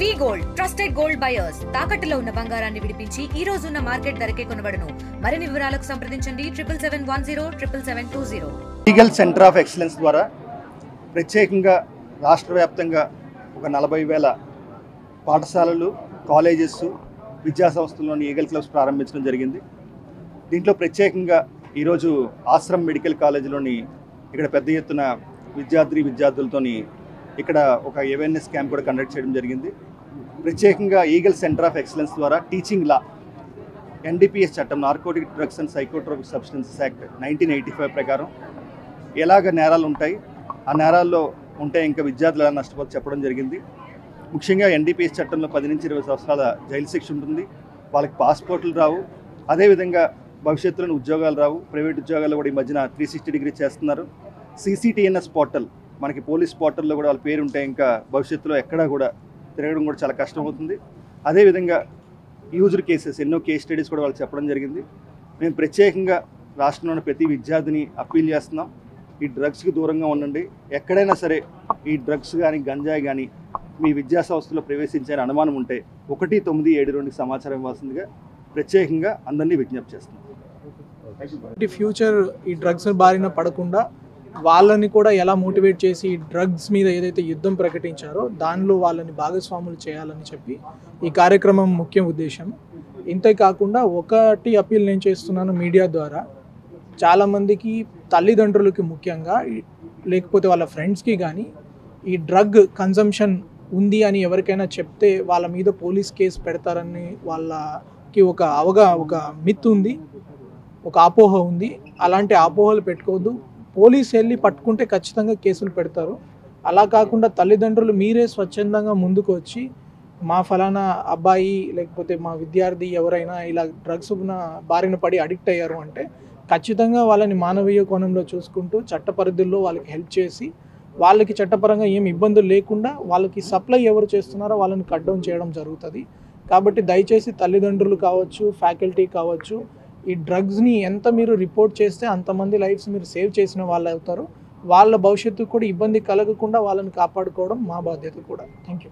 వి gold trusted gold buyers తాకట్టులో ఉన్న బంగారాన్ని విడిపించి ఈ రోజు ఉన్న మార్కెట్ ధరకే కొనబడును. మరిన్ని వివరాలకు సంప్రదించండి 77107720. లీగల్ సెంటర్ ఆఫ్ ఎక్సలెన్స్ ద్వారా ప్రత్యేకంగా రాష్ట్ర వ్యాప్తంగా ఒక 40,000 పాఠశాలలు, కాలేజెస్, విద్యా సంస్థల్లోని ఈగల్ క్లబ్స్ ప్రారంభించడం జరిగింది. దీంట్లో ప్రత్యేకంగా ఈరోజు ఆశ్రమ్ మెడికల్ కాలేజీలోని ఇక్కడ పెద్ద ఎత్తున విద్యార్థులతోని ఇక్కడ ఒక అవేర్నెస్ క్యాంప్ కూడా కండక్ట్ చేయడం జరిగింది. ప్రత్యేకంగా ఈగల్ సెంటర్ ఆఫ్ ఎక్సలెన్స్ ద్వారా టీచింగ్ లా, ఎన్డీపీఎస్ చట్టం, narcotic drugs and psychotropic substances act 1985 ప్రకారం ఎలాగ నేరాలు ఉంటాయి, ఆ నేరాల్లో ఉంటే ఇంకా విద్యార్థులు ఎలా నష్టపోతే చెప్పడం జరిగింది. ముఖ్యంగా ఎన్డీపీఎస్ చట్టంలో 10 నుంచి 20 సంవత్సరాల జైలు శిక్ష ఉంటుంది. వాళ్ళకి పాస్పోర్ట్లు రావు. అదేవిధంగా భవిష్యత్తులో ఉద్యోగాలు రావు. ప్రైవేట్ ఉద్యోగాల్లో కూడా ఈ మధ్యన 360 డిగ్రీ చేస్తున్నారు. CCTNS పోర్టల్, మనకి పోలీస్ పోర్టల్లో కూడా వాళ్ళ పేరు ఉంటే ఇంకా భవిష్యత్తులో ఎక్కడా కూడా తిరగడం కూడా చాలా కష్టం అవుతుంది. అదేవిధంగా యూజర్ కేసెస్, ఎన్నో కేస్ స్టడీస్ కూడా వాళ్ళు చెప్పడం జరిగింది. మేము ప్రత్యేకంగా రాష్ట్రంలోని ప్రతి విద్యార్థిని అప్పీల్ చేస్తున్నాం, ఈ డ్రగ్స్కి దూరంగా ఉండండి. ఎక్కడైనా సరే ఈ డ్రగ్స్ కానీ గంజాయి కానీ మీ విద్యా సంస్థలో ప్రవేశించాలని అనుమానం ఉంటే 1972కి సమాచారం ఇవ్వాల్సిందిగా ప్రత్యేకంగా అందరినీ విజ్ఞప్తి చేస్తున్నాం. ఫ్యూచర్ ఈ డ్రగ్స్ బారిన పడకుండా వాళ్ళని కూడా ఎలా మోటివేట్ చేసి ఈ డ్రగ్స్ మీద ఏదైతే యుద్ధం ప్రకటించారో దానిలో వాళ్ళని భాగస్వాములు చేయాలని చెప్పి ఈ కార్యక్రమం ముఖ్య ఉద్దేశం. ఇంతే కాకుండా ఒకటి అప్పీల్ నేను చేస్తున్నాను మీడియా ద్వారా, చాలామందికి తల్లిదండ్రులకి ముఖ్యంగా, లేకపోతే వాళ్ళ ఫ్రెండ్స్కి కానీ ఈ డ్రగ్ కన్జంప్షన్ ఉంది అని ఎవరికైనా చెప్తే వాళ్ళ మీద పోలీస్ కేసు పెడతారని వాళ్ళకి ఒక మిత్ ఉంది, ఒక అపోహ ఉంది. అలాంటి అపోహలు పెట్టుకోవద్దు. పోలీసు వెళ్ళి పట్టుకుంటే ఖచ్చితంగా కేసులు పెడతారు. అలా కాకుండా తల్లిదండ్రులు మీరే స్వచ్ఛందంగా ముందుకు వచ్చి మా ఫలానా అబ్బాయి లేకపోతే మా విద్యార్థి ఎవరైనా ఇలా డ్రగ్స్ బారిన పడి అడిక్ట్ అయ్యారు అంటే ఖచ్చితంగా వాళ్ళని మానవీయ కోణంలో చూసుకుంటూ చట్ట పరిధుల్లో వాళ్ళకి హెల్ప్ చేసి వాళ్ళకి చట్టపరంగా ఏం ఇబ్బందులు లేకుండా వాళ్ళకి సప్లై ఎవరు చేస్తున్నారో వాళ్ళని కట్ డౌన్ చేయడం జరుగుతుంది. కాబట్టి దయచేసి తల్లిదండ్రులు కావచ్చు, ఫ్యాకల్టీ కావచ్చు, ఈ డ్రగ్స్ని ఎంత మీరు రిపోర్ట్ చేస్తే అంతమంది లైఫ్స్ మీరు సేవ్ చేసిన వాళ్ళు అవుతారు. వాళ్ళ భవిష్యత్తు కూడా ఇబ్బంది కలగకుండా వాళ్ళని కాపాడుకోవడం మా బాధ్యత కూడా. Thank you.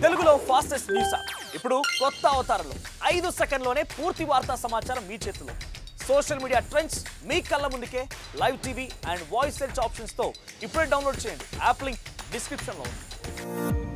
తెలుగులో ఫాస్టెస్ట్ న్యూస్ ఇప్పుడు కొత్త అవతారంలో 5 సెకండ్లోనే పూర్తి వార్తా సమాచారం మీ చేతిలో. సోషల్ మీడియా ట్రెండ్స్ మీ కళ్ళ ముందుకే live TV and voice search ఆప్షన్స్తో ఇప్పుడే డౌన్లోడ్ చేయండి. యాప్ లింక్ డిస్క్రిప్షన్లో ఉంది.